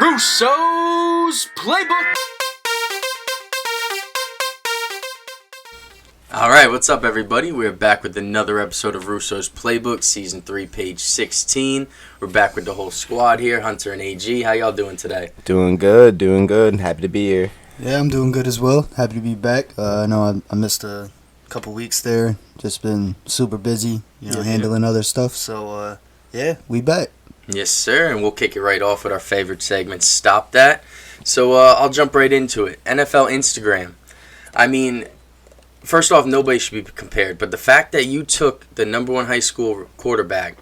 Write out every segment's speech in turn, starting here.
Russo's Playbook. Alright, what's up everybody? We're back with another episode of Russo's Playbook, Season 3, page 16. We're back with the whole squad here, Hunter and AG. How y'all doing today? Doing good. Happy to be here. Yeah, I'm doing good as well. Happy to be back. I know I missed a couple weeks there. Just been super busy, handling other stuff. So, we back. Yes, sir, and we'll kick it right off with our favorite segment, Stop That. So I'll jump right into it. NFL Instagram. I mean, first off, nobody should be compared, but the fact that you took the number one high school quarterback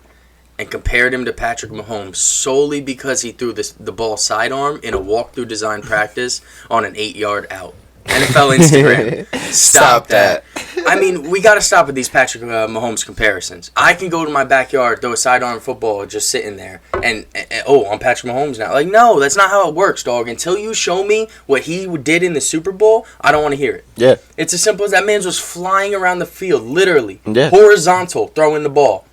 and compared him to Patrick Mahomes solely because he threw the ball sidearm in a walkthrough design practice on an 8-yard out. NFL Instagram. Stop that. I mean, we got to stop with these Patrick Mahomes comparisons. I can go to my backyard, throw a sidearm football just sitting there, and I'm Patrick Mahomes now. Like, no, that's not how it works, dog. Until you show me what he did in the Super Bowl, I don't want to hear it. Yeah. It's as simple as that man was flying around the field, literally, horizontal, throwing the ball.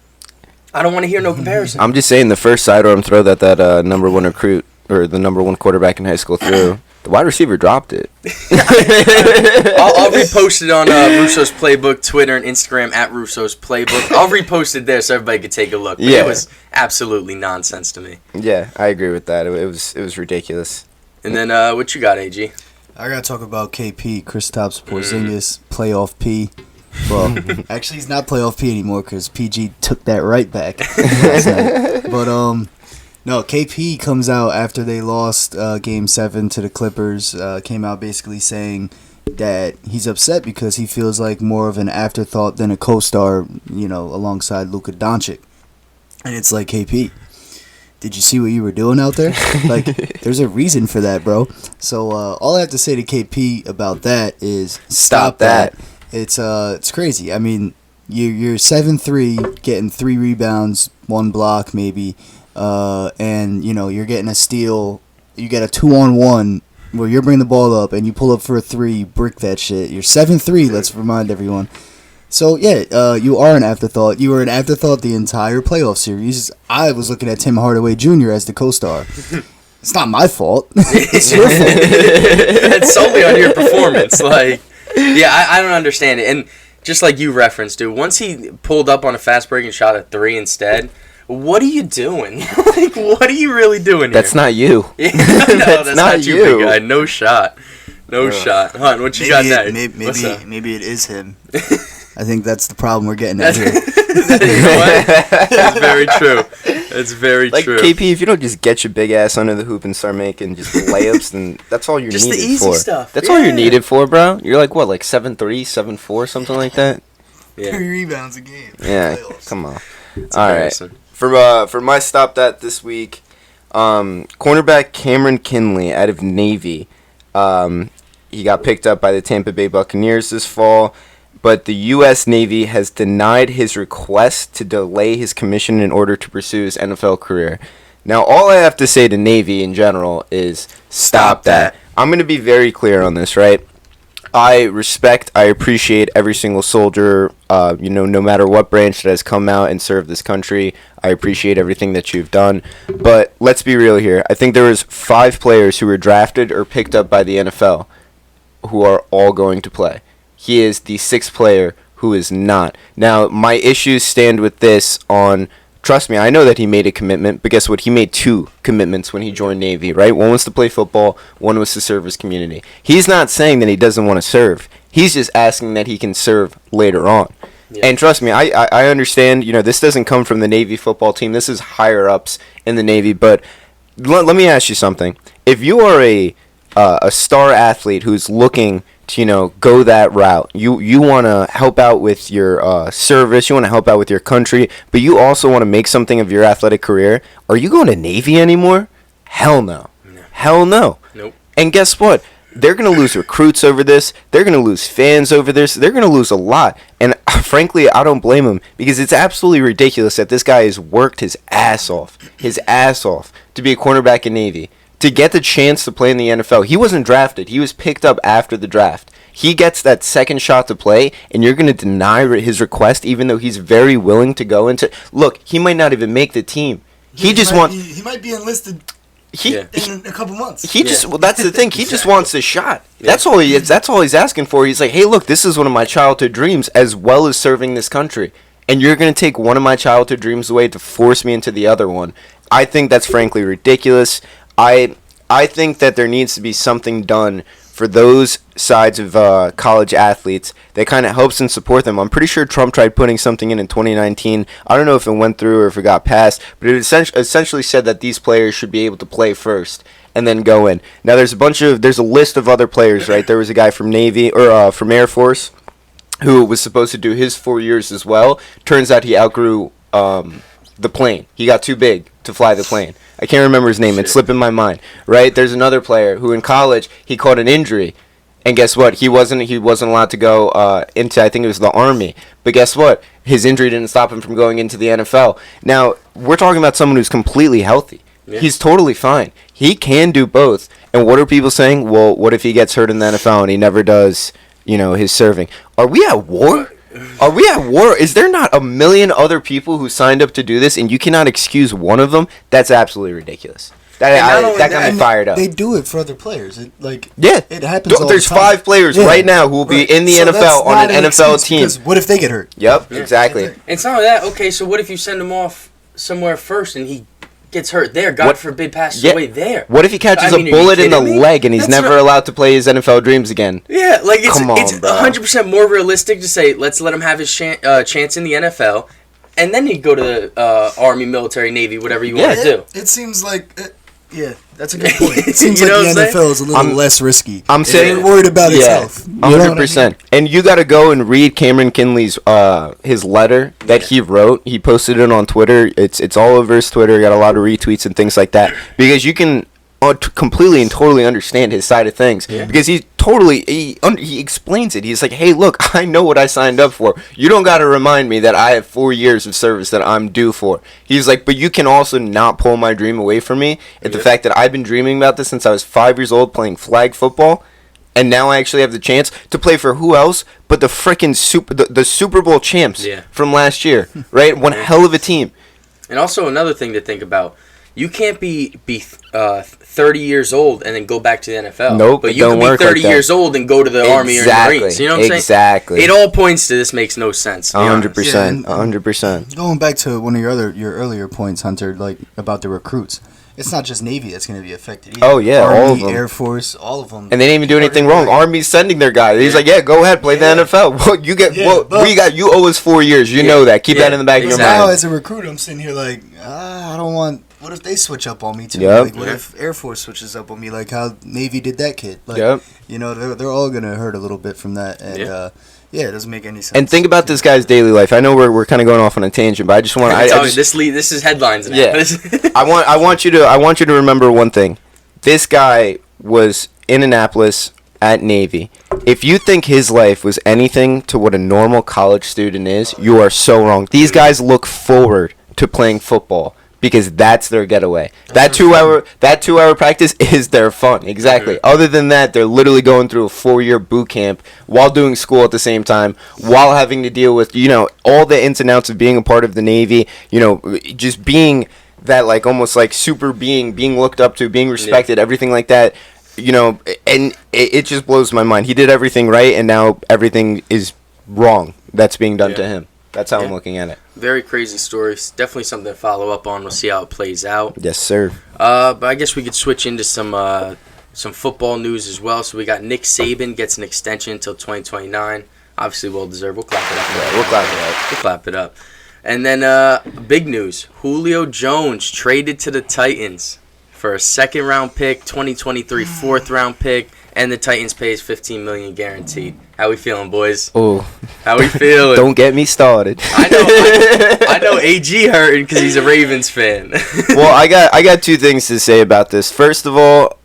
I don't want to hear no comparison. I'm just saying the first sidearm throw that number one recruit, or the number one quarterback in high school threw, the wide receiver dropped it. I'll repost it on Russo's Playbook, Twitter and Instagram at Russo's Playbook. I'll repost it there so everybody could take a look. But it was absolutely nonsense to me. Yeah, I agree with that. It was ridiculous. And then what you got, AG? I got to talk about KP, Kristaps, Porzingis, playoff P. Well, actually, he's not playoff P anymore because PG took that right back last night. But, no, KP comes out after they lost Game 7 to the Clippers, came out basically saying that he's upset because he feels like more of an afterthought than a co-star, alongside Luka Doncic. And it's like, KP, did you see what you were doing out there? Like, there's a reason for that, bro. So all I have to say to KP about that is stop that. It's crazy. I mean, you're 7'3", getting 3 rebounds, 1 block maybe, and you're getting a steal. You get a 2-on-1 where you're bringing the ball up and you pull up for a 3, brick that shit. You're 7'3", let's remind everyone. So you are an afterthought. You were an afterthought the entire playoff series. I was looking at Tim Hardaway Jr. as the co-star. It's not my fault. It's your fault. It's solely on your performance. Like, I don't understand it. And just like you referenced, dude, once he pulled up on a fast break and shot a 3 instead, what are you doing? Like, what are you really doing here? That's not you. No, that's not you, big guy. No shot. No shot. Hunt, what you got next? Maybe it is him. I think that's the problem we're getting at here. You know what? That's very true. It's very true. Like, KP, if you don't just get your big ass under the hoop and start making just layups, then that's all you're needed for. Just the easy stuff. That's all you're needed for, bro. You're like, what, like 7'3", 7'4", something like that? Yeah. 3 rebounds a game. Yeah, come on. It's all right. For my Stop That this week, cornerback Cameron Kinley out of Navy. He got picked up by the Tampa Bay Buccaneers this fall, but the U.S. Navy has denied his request to delay his commission in order to pursue his NFL career. Now, all I have to say to Navy in general is stop that. I'm going to be very clear on this, right? I appreciate every single soldier, no matter what branch that has come out and served this country. I appreciate everything that you've done. But let's be real here. I think there was 5 players who were drafted or picked up by the NFL who are all going to play. He is the 6th player who is not. Now, my issues stand with this on, trust me, I know that he made a commitment, but guess what? He made 2 commitments when he joined Navy, right? One was to play football, one was to serve his community. He's not saying that he doesn't want to serve. He's just asking that he can serve later on. Yeah. And trust me, I understand, this doesn't come from the Navy football team. This is higher ups in the Navy, but let me ask you something. If you are a star athlete who's looking to go that route, you want to help out with your service, you want to help out with your country, but you also want to make something of your athletic career, are you going to Navy anymore? Hell no. Hell no. Nope. And guess what? They're going to lose recruits over this. They're going to lose fans over this. They're going to lose a lot. And frankly, I don't blame him, because it's absolutely ridiculous that this guy has worked his ass off to be a cornerback in Navy, to get the chance to play in the NFL. He wasn't drafted. He was picked up after the draft. He gets that second shot to play, and you're going to deny his request even though he's very willing to go into... Look, he might not even make the team. He might be enlisted in a couple months. He just that's the thing. He just wants a shot. That's all he is. That's all he's asking for. He's like, hey, look, this is one of my childhood dreams, as well as serving this country. And you're gonna take one of my childhood dreams away to force me into the other one. I think that's frankly ridiculous. I think that there needs to be something done for those sides of college athletes that kind of helps and support them. I'm pretty sure Trump tried putting something in 2019. I don't know if it went through or if it got passed, but it essentially said that these players should be able to play first and then go in. Now there's a list of other players, right? There was a guy from Navy or from Air Force who was supposed to do his 4 years as well. Turns out he outgrew the plane. He got too big to fly the plane. I can't remember his name. It's slipping my mind. Right? There's another player who in college he caught an injury, and guess what? He wasn't allowed to go into, I think it was the Army. But guess what? His injury didn't stop him from going into the NFL. Now we're talking about someone who's completely healthy. Yeah. He's totally fine. He can do both. And what are people saying? Well, what if he gets hurt in the NFL and he never does, his serving? Are we at war? Are we at war? Is there not a million other people who signed up to do this, and you cannot excuse one of them? That's absolutely ridiculous. That got me fired up. They do it for other players. It happens all There's the time. 5 players right now who will be in the NFL on an NFL team. Because what if they get hurt? Yep, exactly. It's not that. Okay, so what if you send him off somewhere first and he gets hurt there? God forbid passes away there. What if he catches a bullet in the leg and he's never allowed to play his NFL dreams again? Yeah, like it's 100% more realistic to say, let's let him have his chance in the NFL, and then he'd go to the Army, military, Navy, whatever you want to do. It seems like... that's a good point. It seems like the NFL is a little less risky. I'm saying they're worried about its health. 100%. I mean? And you got to go and read Cameron Kinley's his letter that he wrote. He posted it on Twitter. It's all over his Twitter. Got a lot of retweets and things like that, because you can completely and totally understand his side of things. Yeah. Because he explains it. He's like, hey, look, I know what I signed up for. You don't got to remind me that I have 4 years of service that I'm due for. He's like, but you can also not pull my dream away from me. And the fact that I've been dreaming about this since I was 5 years old, playing flag football, and now I actually have the chance to play for who else but the freaking the Super Bowl champs from last year, right? One hell of a team. And also another thing to think about. You can't be 30 years old and then go back to the NFL. Nope, but you can be 30 years old and go to the Army or the Marines. You know what I'm saying? Exactly. It all points to this makes no sense. 100%. 100%. Going back to one of your earlier points, Hunter, like about the recruits. It's not just Navy that's going to be affected either. Oh, yeah, Army, all of them. Air Force, all of them. And they didn't even do anything wrong. Army's sending their guy. He's like, go ahead, play the NFL. Well, you owe us 4 years. You know that. Keep that in the back of your mind. Now, as a recruit, I'm sitting here like, I don't want... What if they switch up on me too? Yep. Like, what if Air Force switches up on me? Like how Navy did that kid. Like, yep. They're all gonna hurt a little bit from that, and it doesn't make any sense. And think about this guy's daily life. I know we're kind of going off on a tangent, but I just want to. This is headlines now. Yeah. I want you to remember one thing. This guy was in Annapolis at Navy. If you think his life was anything to what a normal college student is, you are so wrong. These guys look forward to playing football, because that's their getaway. That 2 hour practice is their fun. Exactly. Mm-hmm. Other than that, they're literally going through a 4-year boot camp while doing school at the same time, while having to deal with, all the ins and outs of being a part of the Navy, just being that like almost like super being looked up to, being respected, everything like that. And it just blows my mind. He did everything right, and now everything is wrong that's being done to him. That's how I'm looking at it. Very crazy stories. Definitely something to follow up on. We'll see how it plays out. Yes, sir. But I guess we could switch into some football news as well. So we got Nick Saban gets an extension until 2029. Obviously, well deserved. We'll clap it up. Yeah, we'll clap it up. And then big news: Julio Jones traded to the Titans for a second-round pick, 2023 fourth-round pick, and the Titans pays $15 million guaranteed. How we feeling, boys? Oh, how we feeling? Don't get me started. I know AG hurting because he's a Ravens fan. Well, I got 2 things to say about this. First of all,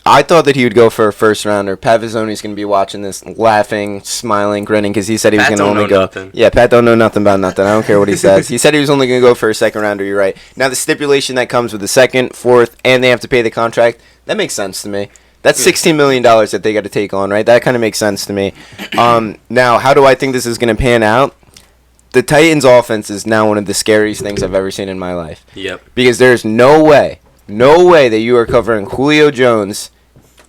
I thought that he would go for a first rounder. Pat Vizzoni's going to be watching this, laughing, smiling, grinning, because he said he was going to only go. Nothing. Yeah, Pat don't know nothing about nothing. I don't care what he says. He said he was only going to go for a second rounder. You're right. Now the stipulation that comes with the second, fourth, and they have to pay the contract, that makes sense to me. That's $16 million that they got to take on, right? That kind of makes sense to me. Now, how do I think this is going to pan out? The Titans' offense is now one of the scariest things I've ever seen in my life. Yep. Because there's no way no way that you are covering Julio Jones,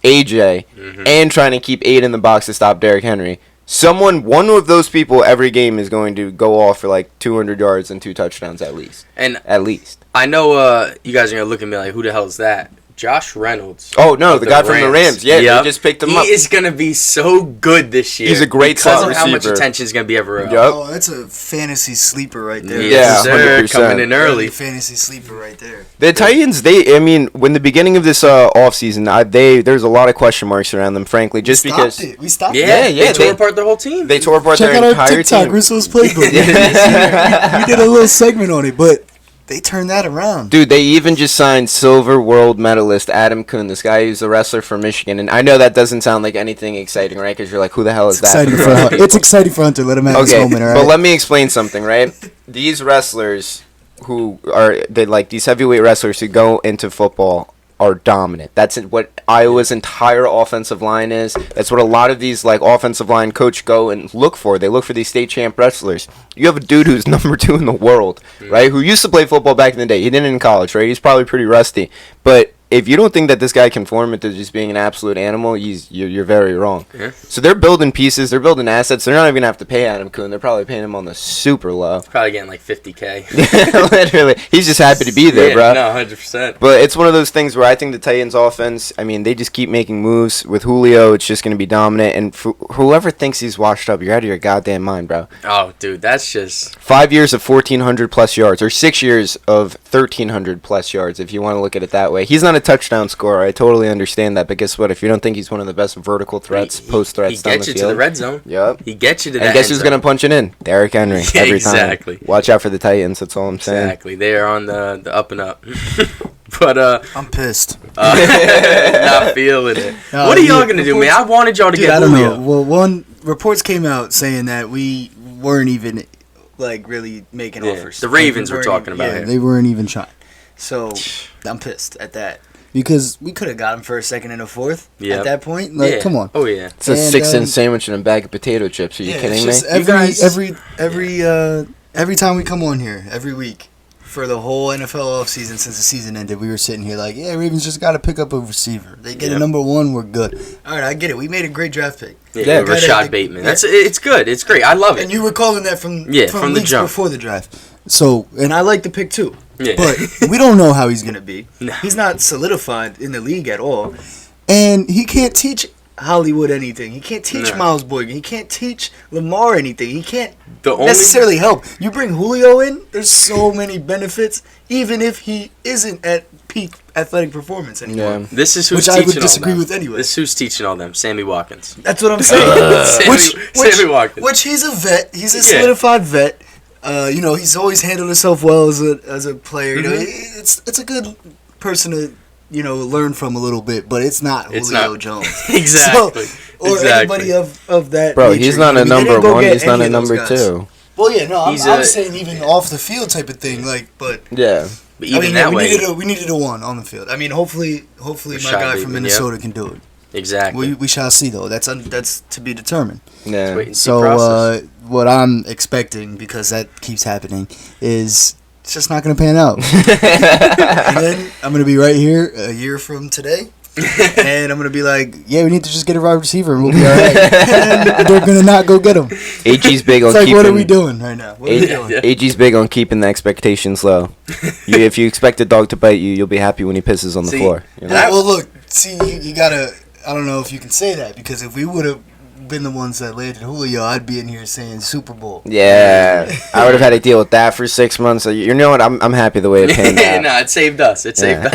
AJ, and trying to keep 8 in the box to stop Derrick Henry. One of those people every game is going to go off for like 200 yards and 2 touchdowns at least. At least. I know you guys are going to look at me like, who the hell is that? Josh Reynolds. Oh, no, the guy from the Rams. Yeah, they just picked him up. He is going to be so good this year. He's a great slot receiver. Because of how much attention is going to be everywhere else. Yep. Oh, that's a fantasy sleeper right there. Yeah, sir, 100%. coming in early. Fantasy sleeper right there. The Titans, when the beginning of this offseason, there's a lot of question marks around them, frankly, just because. We stopped it. Yeah, they tore apart their whole team. They tore apart Check their out our entire TikTok, team. Russo's playbook. We did a little segment on it, but they turned that around. Dude, they even just signed silver world medalist Adam Kuhn, this guy who's a wrestler from Michigan. And I know that doesn't sound like anything exciting, right? Because you're like, who the hell is that? It's exciting for Hunter. Let him have his moment, all right? But let me explain something, right? These wrestlers these heavyweight wrestlers who go into football are dominant. That's what Iowa's entire offensive line is. That's what a lot of these offensive line coach go and look for. They look for these state champ wrestlers. You have a dude who's number 2 in the world, right? Who used to play football back in the day. He didn't in college, right? He's probably pretty rusty. But if you don't think that this guy can form into just being an absolute animal, you're very wrong. Yeah. So they're building pieces. They're building assets. They're not even going to have to pay Adam Kuhn. They're probably paying him on the super low. Probably getting like $50K. Literally. He's just happy to be there, bro. No, 100%. But it's one of those things where I think the Titans offense, they just keep making moves. With Julio, it's just going to be dominant. And whoever thinks he's washed up, you're out of your goddamn mind, bro. Oh, dude, that's just... 5 years of 1,400-plus yards, or 6 years of 1,300-plus yards, if you want to look at it that way. He's not a touchdown scorer. I totally understand that. But guess what? If you don't think he's one of the best vertical threats, post threats down the field... He gets you to the red zone. Yep. He gets you to that And guess who's going to punch it in? Derrick Henry. Yeah, every exactly. time. Watch out for the Titans. That's all I'm saying. Exactly. They are on the up and up. But I'm pissed. Not feeling it. What are y'all gonna do, man? I wanted y'all to get Julio. I don't know. Well, reports came out saying that we weren't even really making offers. The Ravens were talking about it. They weren't even trying. So I'm pissed at that because we could have got him for a second and a fourth at that point. Come on. Oh yeah. It's a 6-cent sandwich and a bag of potato chips. Are you kidding me? Every time we come on here, every week, for the whole NFL offseason since the season ended, we were sitting here like, Ravens just got to pick up a receiver. They get a number 1, we're good. All right, I get it. We made a great draft pick. Yeah, Rashad Bateman. It's good. It's great. I love it. And you were calling that from the weeks jump before the draft. So, and I like the pick too. Yeah. But we don't know how he's going to be. No. He's not solidified in the league at all. And he can't teach Hollywood anything. He can't teach Miles Boykin. He can't teach Lamar anything. He can't necessarily help. You bring Julio in, there's so many benefits, even if he isn't at peak athletic performance anymore. Yeah. This is who's which teaching I would disagree with anyway. This is who's teaching all them. Sammy Watkins. That's what I'm saying. Sammy Watkins. Which he's a vet. He's a solidified vet. He's always handled himself well as a player. Mm-hmm. It's a good person to learn from a little bit, but it's not Julio Jones. Exactly. Anybody of that. Bro, nature. he's not a number 1. He's not a number 2. Well, yeah, no, I'm saying even off the field type of thing, but yeah. But even that way, we needed a 1 on the field. I mean, hopefully my guy from Minnesota can do it. Exactly. We shall see though. That's to be determined. Yeah. So what I'm expecting, because that keeps happening, is it's just not going to pan out. And then I'm going to be right here a year from today, and I'm going to be like, we need to just get a wide receiver and we'll be all right. And they're going to not go get him. AG's big on keeping... what are we doing right now? AG's big on keeping the expectations low. If you expect a dog to bite you, you'll be happy when he pisses on the floor. Well, look, you got to... I don't know if you can say that, because if we would have been the ones that landed Julio, I'd be in here saying Super Bowl. Yeah, I would have had to deal with that for 6 months. You know what? I'm happy the way it panned out. No, it saved us. It saved us.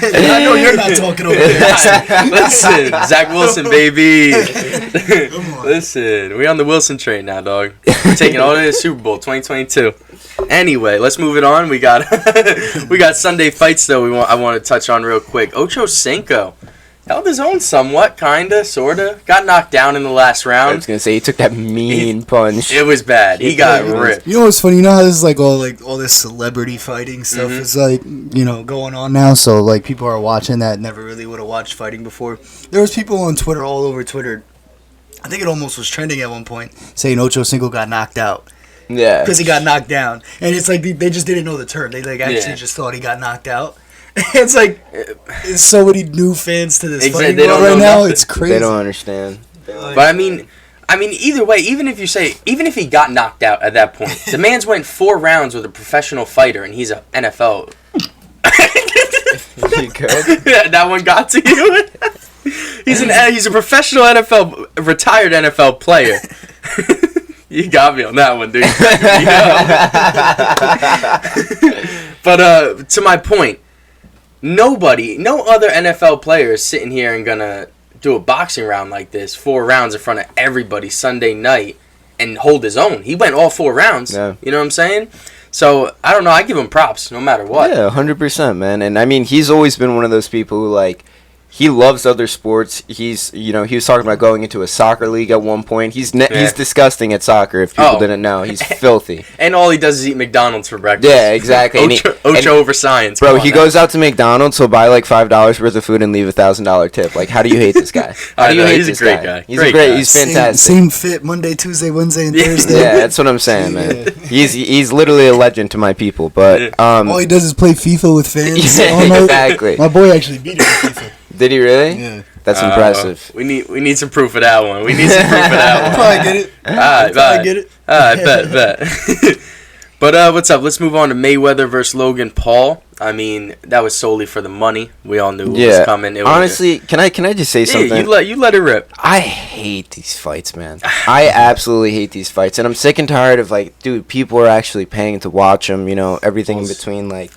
I know you're not talking over there. Listen, Zach Wilson, baby. Listen, we on the Wilson train now, dog. We're taking all the way to Super Bowl 2022. Anyway, let's move it on. We got Sunday fights though. I want to touch on real quick. Ocho Cinco held his own somewhat, kinda, sorta. Got knocked down in the last round. I was gonna say he took that mean punch. It was bad. He got ripped. You know what's funny? You know how this is all this celebrity fighting stuff is going on now. So people are watching that never really would have watched fighting before. There was people on Twitter, all over Twitter. I think it almost was trending at one point, saying Ocho Cinco got knocked out. Yeah. Because he got knocked down. And it's like they just didn't know the term. They actually just thought he got knocked out. It's like there's so many new fans to this Exactly, fighting they don't world right know now. nothing. It's crazy. They don't understand. But I mean, either way, even if he got knocked out at that point, the man's went 4 rounds with a professional fighter, and he's an NFL. You good? That one got to you. He's a professional retired NFL player. You got me on that one, dude. But to my point, no other NFL player is sitting here and gonna do a boxing round like this, 4 rounds in front of everybody Sunday night, and hold his own. He went all 4 rounds. Yeah. You know what I'm saying? So I don't know. I give him props no matter what. Yeah, 100%, man. And I mean, he's always been one of those people who like. He loves other sports. He was talking about going into a soccer league at one point. He's disgusting at soccer. If people didn't know, he's filthy. And all he does is eat McDonald's for breakfast. Yeah, exactly. Ocho over science. Bro, he goes out to McDonald's. He'll buy like $5 worth of food and leave $1,000 tip. Like, how do you hate this guy? How do you hate this guy? He's a great. He's fantastic. Same fit Monday, Tuesday, Wednesday, and Thursday. Yeah, that's what I'm saying, man. He's literally a legend to my people. But all he does is play FIFA with fans. Yeah, exactly. My boy actually beat him in FIFA. Did he really? Yeah. That's impressive. We need some proof of that one. We need some proof of that one. I'll probably get it. Alright, get it. Alright, bet. But what's up? Let's move on to Mayweather versus Logan Paul. I mean, that was solely for the money. We all knew it was coming. Honestly, can I just say something? You let it rip. I hate these fights, man. I absolutely hate these fights, and I'm sick and tired of like, dude, people are actually paying to watch them. You know, everything in between, like.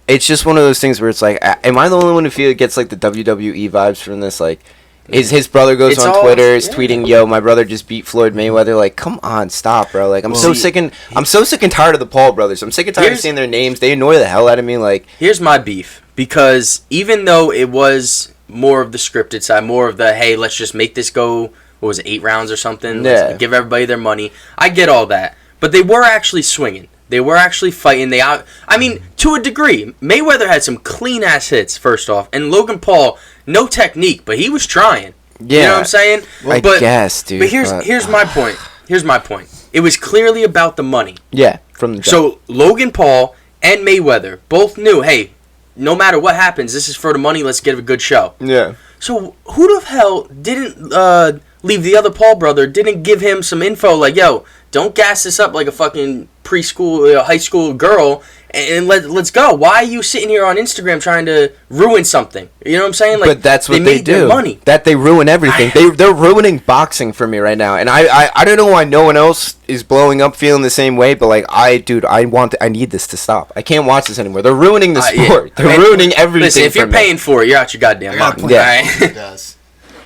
It's just one of those things where it's like, am I the only one who gets like the WWE vibes from this? Like, his brother goes on Twitter, is tweeting, "Yo, my brother just beat Floyd Mayweather." Like, come on, stop, bro. Like, I'm so sick and tired of the Paul brothers. I'm sick and tired of seeing their names. They annoy the hell out of me. Like, here's my beef, because even though it was more of the scripted side, more of the hey, let's just make this go. What was it, 8 rounds or something? Let's give everybody their money. I get all that, but they were actually swinging. They were actually fighting. I mean, to a degree, Mayweather had some clean-ass hits, first off. And Logan Paul, no technique, but he was trying. Yeah. You know what I'm saying? I guess, dude. But here's my point. Here's my point. It was clearly about the money. Yeah, from the jump. So, Logan Paul and Mayweather both knew, hey, no matter what happens, this is for the money, let's get a good show. Yeah. So, who the hell didn't leave the other Paul brother, didn't give him some info like, yo, don't gas this up like a fucking preschool, high school girl, and let's go. Why are you sitting here on Instagram trying to ruin something? You know what I'm saying? Like, but that's what they do. Money. That they ruin everything. They're ruining boxing for me right now, and I don't know why no one else is blowing up feeling the same way. But like, I need this to stop. I can't watch this anymore. They're ruining the sport. They're ruining everything. Listen, if you're paying for it, you're out your goddamn mind. Yeah. Right?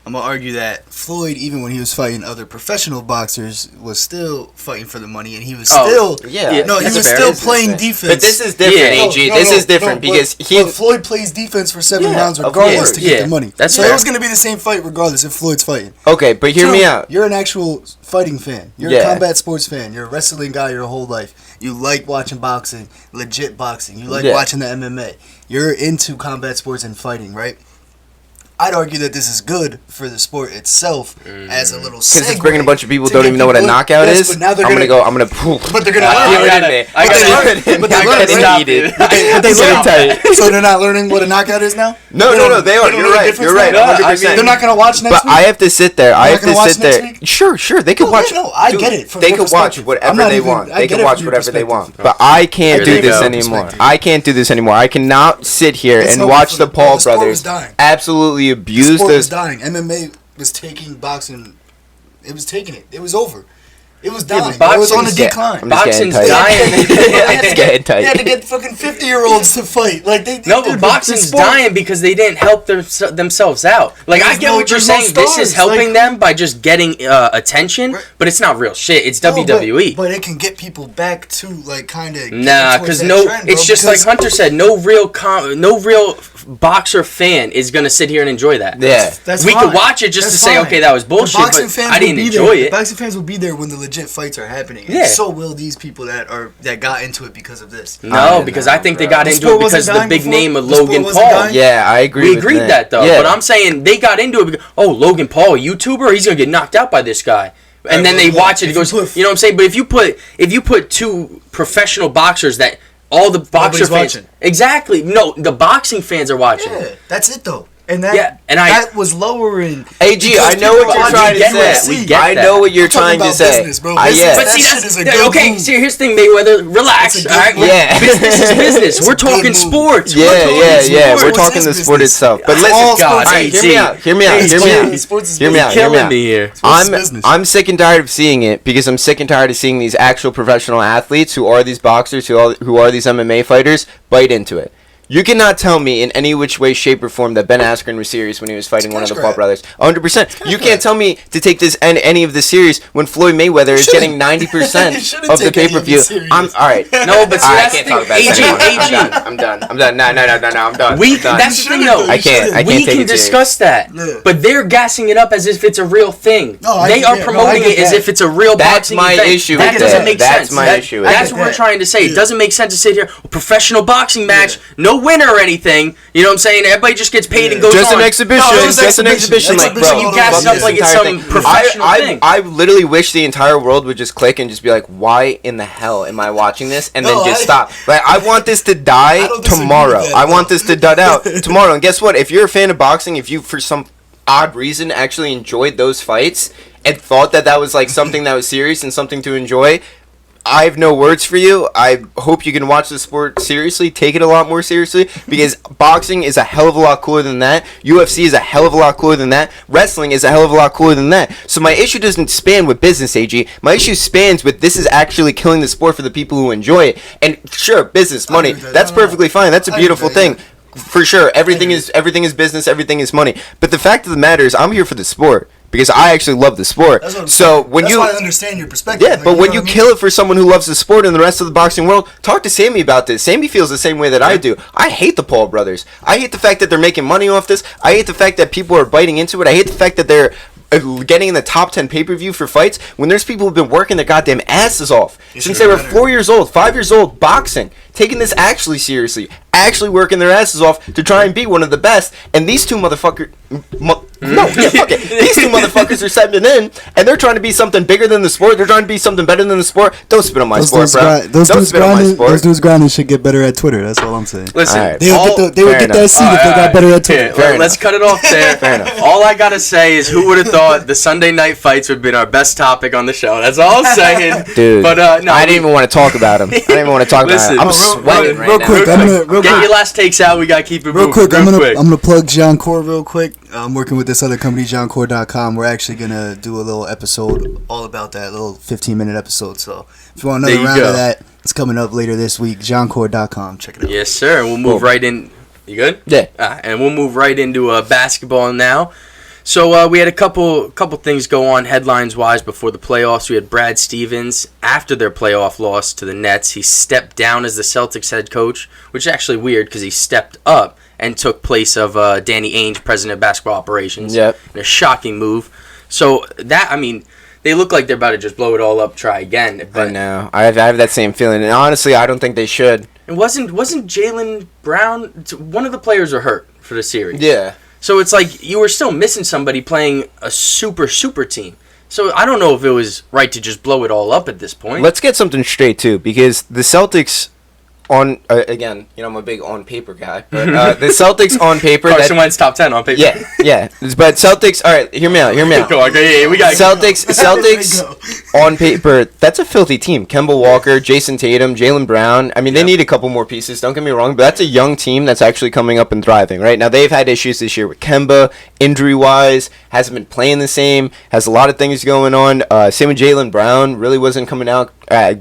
I'm going to argue that Floyd, even when he was fighting other professional boxers, was still fighting for the money, and he was still playing defense. But this is different, AG. This is different because Floyd plays defense for 7 rounds regardless to get the money. So it was going to be the same fight regardless if Floyd's fighting. Okay, but hear me out. You're an actual fighting fan. You're a combat sports fan. You're a wrestling guy your whole life. You like watching boxing, legit boxing. You like watching the MMA. You're into combat sports and fighting, right? I'd argue that this is good for the sport itself as a little segue. Because it's bringing a bunch of people who don't even know what a knockout is. But now they're I'm gonna. But they're gonna learn. But they learn. So they're not learning what a knockout is now. No, they are. You're right. You're right. 100%. They're not gonna watch next week. But I have to sit there. Sure. They can watch. No, I get it. They can watch whatever they want. They can watch whatever they want. But I can't do this anymore. I can't do this anymore. I cannot sit here and watch the Paul brothers absolutely abused. The sport was dying. MMA was taking boxing. It was taking it. It was over. It was dying. It was on a decline. Boxing's dying. They had to get fucking 50-year-olds to fight. Like but boxing's dying because they didn't help themselves out. Like, I get what you're saying. This is helping them by just getting attention, but it's not real shit. It's WWE. But it can get people back to like kind of. Nah, because it's just like Hunter said. No real boxer fan is gonna sit here and enjoy that. Yeah, we could watch it just to say, okay, that was bullshit, but I didn't enjoy it. Boxing fans will be there when the legit fights are happening. Yeah. And so will these people that got into it because of this. No, because I think they got into it because of the big name of Logan Paul. Yeah, I agree. We agreed that though. But I'm saying they got into it because, Logan Paul, a YouTuber, he's gonna get knocked out by this guy. And then they watch it. It goes, you know what I'm saying? But if you put 2 professional boxers that all the boxer Nobody's fans. watching. Exactly. No, the boxing fans are watching. Yeah, that's it though. And that was lowering. AG, I know what you're trying to say. We get I know what you're trying to say. Business, bro. Yeah. But see, see, here's the thing, Mayweather. Relax. All right. Yeah. Business is business. We're talking sports. Yeah. We're Sports talking is the sport business. itself. But Oh, listen, God, all right, AG. hear me out. Sports is Hear me out. Killing me here. I'm sick and tired of seeing it because I'm sick and tired of seeing these actual professional athletes who are these boxers, who are these MMA fighters, bite into it. You cannot tell me in any which way, shape, or form that Ben Askren was serious when he was fighting one of the Paul brothers. 100%. You can't tell me to take this and any of this serious when Floyd Mayweather is getting 90% of the pay-per-view. I'm all right. No, but see, I that's can't the talk about thing. that. AG. I'm done. No, I'm done. That's the thing, though. I can't We take can it discuss that, Yeah. but they're gassing it up as if it's a real thing. No, I they get are that. promoting No, I get it as that. if it's a real That's boxing my event. issue That with doesn't that. make That's sense. my issue with That's that. what we're trying to say. It Yeah. doesn't make sense to sit here, a professional boxing match, no winner or anything. You know what I'm saying? Everybody just gets paid and goes Just on. an exhibition. No, Just an exhibition. Like, bro, you gas it up like it's some professional thing. I literally wish the entire world would just click and just be like, why in the hell am I watching this? And then just stop. Like, I want this to die don't disagree tomorrow. with that, I want this to dud out tomorrow. And guess what? If you're a fan of boxing, if you, for some odd reason, actually enjoyed those fights and thought that was like something that was serious and something to enjoy, I have no words for you. I hope you can watch the sport seriously, take it a lot more seriously, because boxing is a hell of a lot cooler than that. UFC is a hell of a lot cooler than that. Wrestling is a hell of a lot cooler than that. So my issue doesn't span with business, AG. My issue spans with this is actually killing the sport for the people who enjoy it. And sure, business, money, that's perfectly fine. That's a beautiful thing. For sure, everything is business, everything is money. But the fact of the matter is, I'm here for the sport. Because I actually love the sport. So when that's you, why I understand your perspective. yeah, Like, but when know you what I mean? kill it for someone who loves the sport and the rest of the boxing world, talk to Sammy about this. Sammy feels the same way that I do. I hate the Paul brothers. I hate the fact that they're making money off this. I hate the fact that people are biting into it. I hate the fact that they're getting in the top 10 pay-per-view for fights when there's people who've been working their goddamn asses off since they were 4 years old, 5 years old, boxing, taking this actually seriously, actually working their asses off to try and be one of the best. And these two motherfuckers, fuck it. These two motherfuckers are stepping in, and they're trying to be something bigger than the sport. They're trying to be something better than the sport. Don't spit on my sport, bro. Those Don't dudes spit on my grinding. sport. Those dudes grinding should get better at Twitter. That's all I'm saying. Listen, All right. They would get that seat if they got better at Twitter. Here, let's cut it off there. Fair enough. All I gotta say is, who would have thought the Sunday night fights would have been our best topic on the show? That's all I'm saying. Dude, but no, I didn't even want to talk about him. I didn't even want to talk Listen, about him. I'm sweating right real now. quick, Get your last takes out. We gotta keep it Real moving. quick, I'm gonna plug John Core real quick. I'm working with this other company, JohnCore.com. We're actually gonna do a little episode all about that, little 15-minute episode. So if you want another There you round go. of that, it's coming up later this week. JohnCore.com. Check it out. Yes, sir. We'll move right in. You good? Yeah. And we'll move right into basketball now. So we had a couple things go on headlines-wise before the playoffs. We had Brad Stevens, after their playoff loss to the Nets, he stepped down as the Celtics head coach, which is actually weird because he stepped up and took place of Danny Ainge, president of basketball operations. Yep. In a shocking move. So that, I mean, they look like they're about to just blow it all up, try again. I know. I have that same feeling. And honestly, I don't think they should. And wasn't Jaylen Brown, one of the players were hurt for the series. Yeah. So it's like you were still missing somebody playing a super team. So I don't know if it was right to just blow it all up at this point. Let's get something straight, too, because the Celtics, again, I'm a big on-paper guy, but the Celtics on paper... Carson Wentz top 10 on paper. Yeah. But Celtics... All right, hear me out. Go on, we got Celtics on paper, that's a filthy team. Kemba Walker, Jason Tatum, Jaylen Brown. I mean, they need a couple more pieces, don't get me wrong, but that's a young team that's actually coming up and thriving, right? Now, they've had issues this year with Kemba, injury-wise, hasn't been playing the same, has a lot of things going on. Same with Jaylen Brown, really wasn't coming out,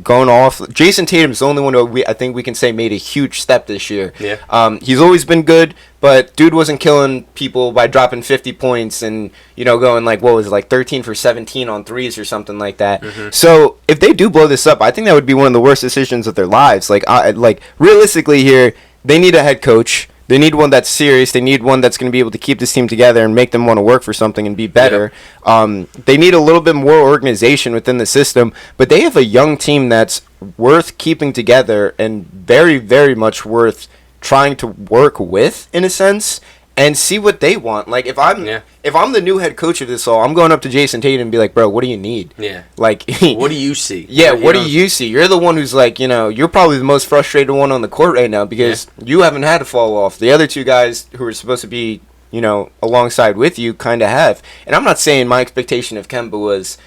going off. Jason Tatum's the only one who I think we can say made a huge step this year. Yeah. He's always been good, but dude wasn't killing people by dropping 50 points and, going like, 13 for 17 on threes or something like that. Mm-hmm. So if they do blow this up, I think that would be one of the worst decisions of their lives. Like realistically here, they need a head coach. They need one that's serious. They need one that's going to be able to keep this team together and make them want to work for something and be better. Yeah. They need a little bit more organization within the system, but they have a young team that's worth keeping together and very, very much worth trying to work with, in a sense. and see what they want. Like if I'm the new head coach of this all, I'm going up to Jason Tatum and be like, bro, what do you need? Yeah. Like, what do you see? Yeah, what do you see? You're the one who's like, you're probably the most frustrated one on the court right now because you haven't had to fall off. The other two guys who are supposed to be, alongside with you kind of have. And I'm not saying my expectation of Kemba was,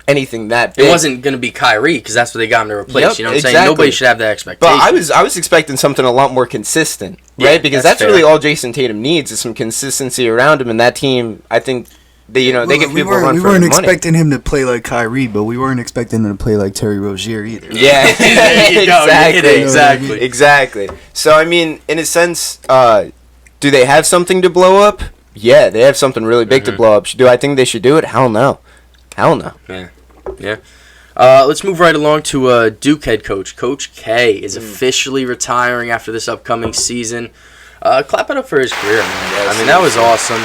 anything that big. It wasn't going to be Kyrie because that's what they got him to replace. Yep, you know what I'm exactly. saying? Nobody should have that expectation. But I was expecting something a lot more consistent, right? Because that's really all Jason Tatum needs is some consistency around him, and that team, I think, they give people a run for their money. We weren't expecting him to play like Kyrie, but we weren't expecting him to play like Terry Rozier either. Yeah, exactly. Exactly. So, I mean, in a sense, do they have something to blow up? Yeah, they have something really big to blow up. Do I think they should do it? Hell no. Yeah. Let's move right along to Duke head coach. Coach K is officially retiring after this upcoming season. Clap it up for his career, man. Yes, I mean, that was awesome.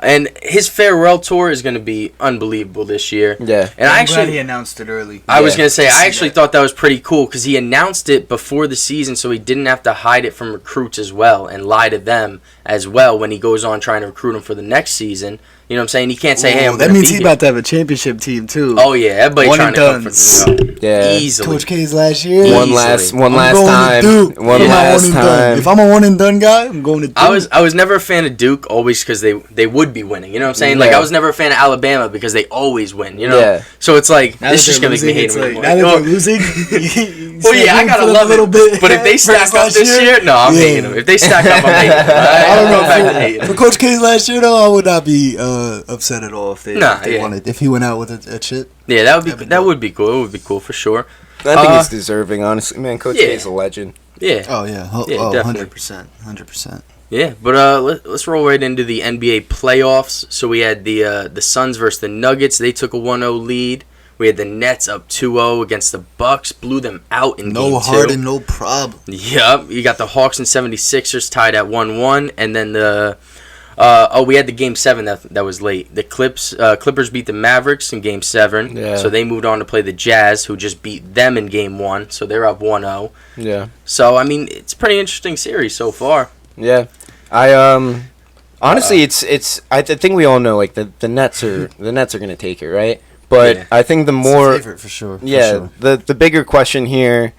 And his farewell tour is going to be unbelievable this year. Yeah. And I'm glad he announced it early. I was going to say, I actually thought that was pretty cool because he announced it before the season so he didn't have to hide it from recruits as well and lie to them as well when he goes on trying to recruit them for the next season. You know what I'm saying? He can't say, hey, I'm that means he's about to have a championship team, too. Oh, yeah. Everybody One trying and to come for easily. Coach K's last year. One last time. If I'm a one and done guy, I'm going to Duke. I was never a fan of Duke always because they would be winning. You know what I'm saying? Like I was never a fan of Alabama because they always win. You know. Yeah. So it's like now this is just gonna make me hate them more. Now that they're losing. Well, yeah, I gotta love it. But if they stack up this year, no, I'm hating them. If they stack up, I'm hating them. I don't know. For Coach K's last year, though, I would not be upset at all if they wanted. If he went out with a chip. Yeah, that would be cool. It would be cool for sure. I think it's deserving, honestly. Man, Coach K is a legend. Yeah. Oh yeah. Definitely. 100%. Yeah, but let's roll right into the NBA playoffs. So we had the Suns versus the Nuggets. They took a 1-0 lead. We had the Nets up 2-0 against the Bucks. Blew them out in game 2. No Harden, no problem. Yep. You got the Hawks and 76ers tied at 1-1. And then we had the Game 7 that was late. The Clippers beat the Mavericks in Game 7. Yeah. So they moved on to play the Jazz, who just beat them in Game 1. So they're up 1-0. Yeah. So, I mean, it's a pretty interesting series so far. Yeah. Honestly, it's I think we all know like the Nets are going to take it, right? But I think the more it's a favorite for sure. The bigger question here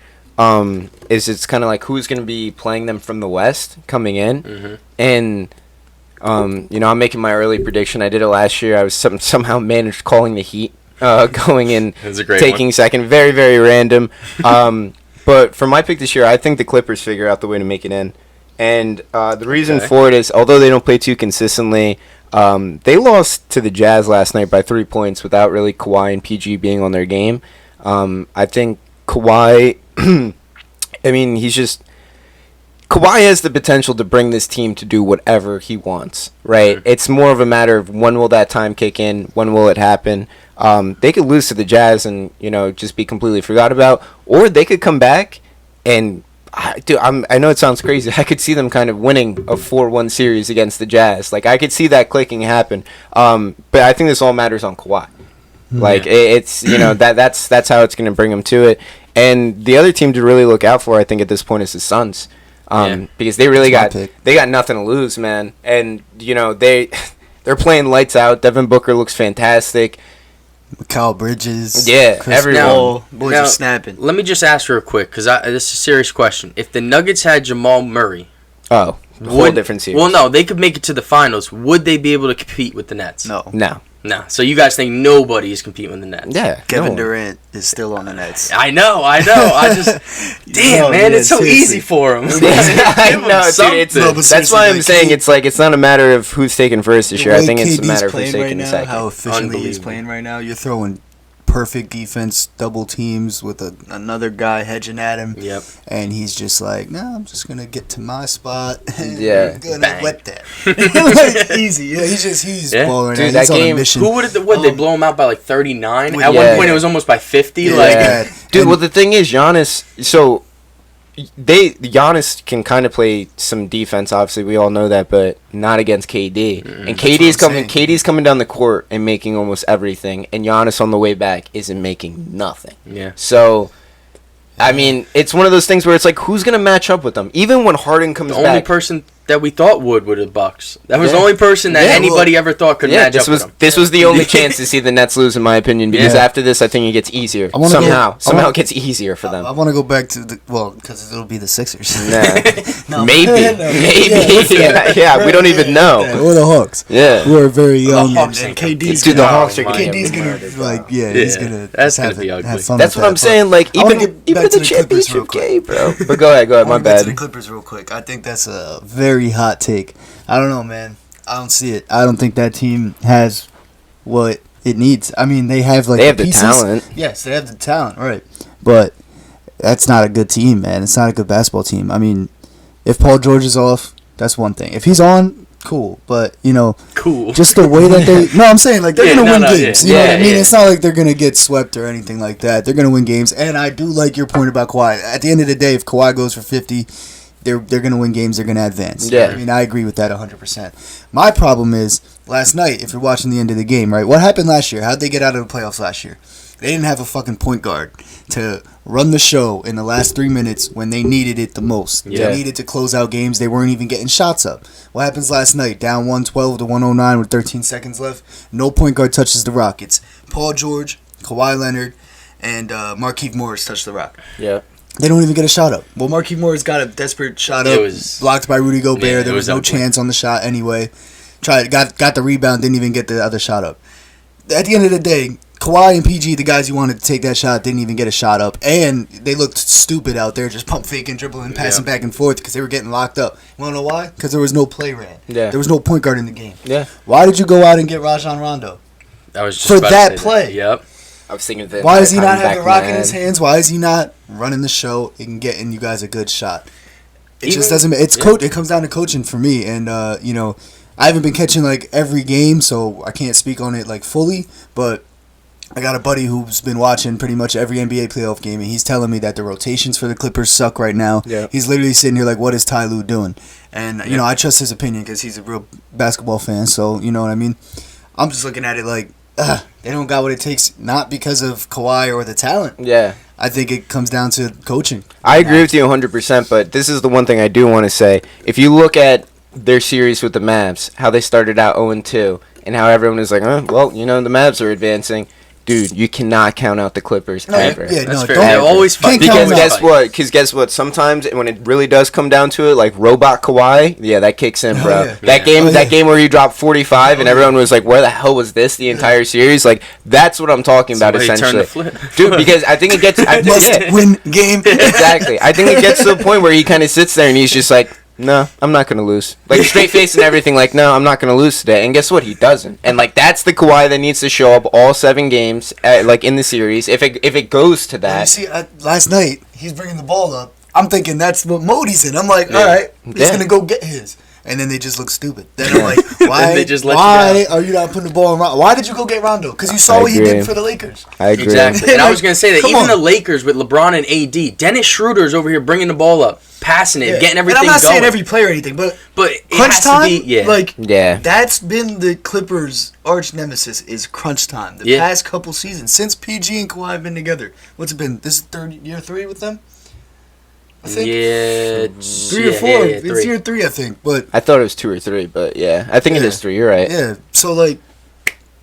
is it's kind of like who's going to be playing them from the West coming in, and I'm making my early prediction. I did it last year. I was somehow managed calling the Heat going in, taking second. Very, very random. But for my pick this year, I think the Clippers figure out the way to make it in. And the reason for it is, although they don't play too consistently, they lost to the Jazz last night by 3 points without really Kawhi and PG being on their game. I think Kawhi, Kawhi has the potential to bring this team to do whatever he wants, right? It's more of a matter of when will that time kick in, when will it happen. They could lose to the Jazz and, just be completely forgot about, or they could come back and I know it sounds crazy. I could see them kind of winning a 4-1 series against the Jazz. Like, I could see that clicking happen. But I think this all matters on Kawhi. Like, it's, that's how it's going to bring them to it. And the other team to really look out for, I think, at this point is the Suns. Because they really got nothing to lose, man. And, they're playing lights out. Devin Booker looks fantastic. Mikal Bridges. Yeah, everyone. Boys are snapping. Let me just ask real quick, because this is a serious question. If the Nuggets had Jamal Murray... whole different series. Well, no, they could make it to the finals. Would they be able to compete with the Nets? No. So you guys think nobody is competing with the Nets? Yeah. Kevin Durant is still on the Nets. I know. I just... Damn, man, it's so easy for him. I know, dude. That's why I'm saying it's not a matter of who's taking first this year. I think it's a matter of who's taking second. How efficiently he's playing right now. You're throwing perfect defense, double teams with another guy hedging at him. Yep. And he's just like, no, I'm just gonna get to my spot. And I'm gonna wet that. Easy. Yeah, he's balling. Dude, that game. Who would they blow him out by like 39? At one point, it was almost by 50. Yeah. Dude, well, the thing is, Giannis. So Giannis can kind of play some defense. Obviously, we all know that, but not against KD. And KD's coming down the court and making almost everything, and Giannis on the way back isn't making nothing. Yeah. So, I mean, it's one of those things where it's like, who's gonna match up with them? Even when Harden comes back, the only person that we thought would with the Bucks. That was the Yeah. only person that anybody ever thought could match up with them. This was the only chance to see the Nets lose, in my opinion, because after this, I think it gets easier. Somehow it gets easier for them. I want to go back to because it'll be the Sixers. Nah. Maybe. Yeah, we don't even know. Or the Hawks. Yeah. Who are very young. Hawks And ain't KD's Dude, the gonna, Hawks are KD's gonna he's gonna that's have gonna be ugly. have fun That's with what I'm that, saying. Like I wanna even get back to the the Clippers real championship quick. game, bro. But go ahead. I My want to get to the bad. Clippers real quick. I think that's a very hot take. I don't know, man. I don't see it. I don't think that team has what it needs. I mean, they have They have the pieces. talent. Yes, they have the talent, right? But that's not a good team, man. It's not a good basketball team. I mean, if Paul George is off, that's one thing. If he's on, cool. But Cool. just the way that they. No, I'm saying like they're gonna win games. You know what I mean? yeah. It's not like they're gonna get swept or anything like that. They're gonna win games. And I do like your point about Kawhi. At the end of the day, if Kawhi goes for 50. They're going to win games. They're going to advance. Yeah. I mean, I agree with that 100%. My problem is last night. If you're watching the end of the game, right? What happened last year? How'd they get out of the playoffs last year? They didn't have a fucking point guard to run the show in the last 3 minutes when they needed it the most. Yeah. They needed to close out games. They weren't even getting shots up. What happens last night? Down 112 to 109 with 13 seconds left. No point guard touches the rock. It's Paul George, Kawhi Leonard, and Markieff Morris touch the rock. Yeah. They don't even get a shot up. Well, Markieff Morris got a desperate shot up, blocked by Rudy Gobert. Yeah, there was no ugly. chance on the shot anyway. Got the rebound, didn't even get the other shot up. At the end of the day, Kawhi and PG, the guys you wanted to take that shot, didn't even get a shot up, and they looked stupid out there, just pump faking, dribbling, passing back and forth because they were getting locked up. You want to know why? Because there was no play ran. Yeah. There was no point guard in the game. Yeah. Why did you go out and get Rajon Rondo? I was just For about to that say play. Yep. I was thinking of that. Why does he not have the rock in his hands? Why is he not running the show and getting you guys a good shot? It just doesn't. It's coach. It comes down to coaching for me, and I haven't been catching like every game, so I can't speak on it like fully. But I got a buddy who's been watching pretty much every NBA playoff game, and he's telling me that the rotations for the Clippers suck right now. Yeah. He's literally sitting here like, "What is Ty Lue doing?" And I trust his opinion because he's a real basketball fan. So you know what I mean. I'm just looking at it like. They don't got what it takes, not because of Kawhi or the talent. Yeah. I think it comes down to coaching. I agree with you 100%, but this is the one thing I do want to say. If you look at their series with the Mavs, how they started out 0-2, and how everyone is like, the Mavs are advancing. Dude, you cannot count out the Clippers ever. Yeah, That's no, fair. don't. They always fight. Can't Because count them out. guess what? Sometimes when it really does come down to it, like robot Kawhi, that kicks in, bro. yeah. That game where he dropped 45 and everyone was like, "Where the hell was this?" The entire series, like that's what I'm talking about Somebody turn essentially, the flip. dude. Because I think it gets Must win game. exactly. I think it gets to a point where he kind of sits there and he's just like, no, I'm not gonna lose. Like straight face and everything. Like, no, I'm not gonna lose today. And guess what? He doesn't. And like that's the Kawhi that needs to show up all 7 games, like in the series. If it goes to You that, see, last night he's bringing the ball up. I'm thinking that's what mode he's in. I'm like, all right, he's gonna go get his. And then they just look stupid. Then I'm like, why? they just let why you are you not putting the ball in Rondo? Why did you go get Rondo? Because you saw what he agree. did for the Lakers. I agree. Exactly. And I was going to say that Come even on. the Lakers with LeBron and AD, Dennis Schroeder's over here bringing the ball up, passing it, getting everything And I'm not going. saying every player or anything, but it crunch has time, to be, Yeah. that's been the Clippers' arch nemesis is crunch time. The past couple seasons since PG and Kawhi have been together. What's it been? This is year 3 with them. I think. Yeah, 3 or 4. It's 3. year 3, I think. But I thought it was 2 or 3, but yeah, I think it is 3. You're right. yeah, so like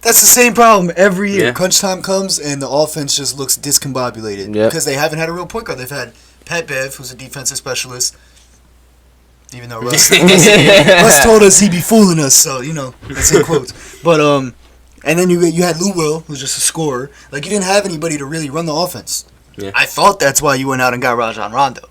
that's the same problem every year. Yeah. Crunch time comes and the offense just looks discombobulated Yep. because they haven't had a real point guard. They've had Pat Bev, who's a defensive specialist. Even though Russ told us he'd be fooling us, so that's in quotes. But and then you had Lou Will, who's just a scorer. Like you didn't have anybody to really run the offense. Yeah. I thought that's why you went out and got Rajon Rondo.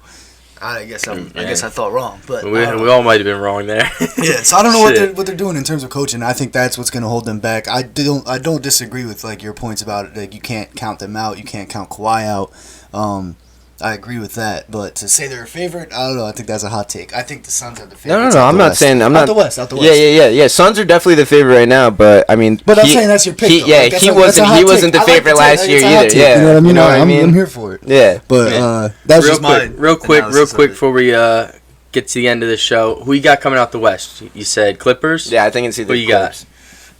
I guess I thought wrong, but We all might have been wrong there. yeah. So I don't know Shit. what they're doing in terms of coaching. I think that's what's going to hold them back. I don't disagree with like your points about it. Like you can't count them out. You can't count Kawhi out. I agree with that. But to say they're a favorite, I don't know. I think that's a hot take. I think the Suns are the favorite. No. I'm not saying I'm not. Out the West. Out the West. Yeah. Suns are definitely the favorite right now, but I mean, But I'm saying that's your pick. though. Like, he that's a hot wasn't take. the I like favorite take. last year It's a hot either. take, Yeah, you know what I mean? You know what I mean? I'm here for it. Yeah. But that's just my real quick analysis of it. before we get to the end of the show, who you got coming out the West? You said Clippers? Yeah, I think it's either. Who you got?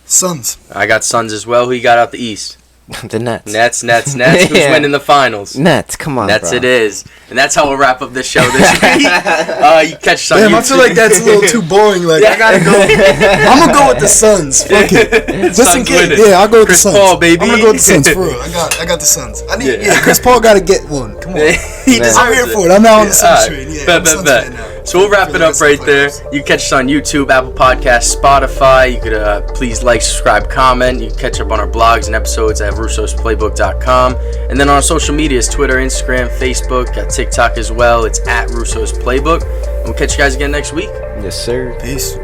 Suns. I got Suns as well. Who you got out the East? The Nets. Nets. Who's winning the finals? Nets, come on, Nets bro. it is. And that's how we'll wrap up this show this week. You catch us on Damn, YouTube. I feel like that's a little too boring. Like, I gotta go. I'm gonna go with the Suns. Fuck it. Just in Suns case. winning. Yeah, I'll go with Chris the Suns. Paul, baby. I'm gonna go with the Suns, for real. I got the Suns. Chris Paul gotta get one. Come on. He deserves I'm here it. for it. I'm now on the Suns Alright. train. Yeah, Bet, I'm a Suns bet. fan now. So we'll wrap it up right there. You can catch us on YouTube, Apple Podcasts, Spotify. You could please like, subscribe, comment. You can catch up on our blogs and episodes at russosplaybook.com. And then on our social medias, Twitter, Instagram, Facebook, TikTok as well. It's at Russo's Playbook. And we'll catch you guys again next week. Yes, sir. Peace.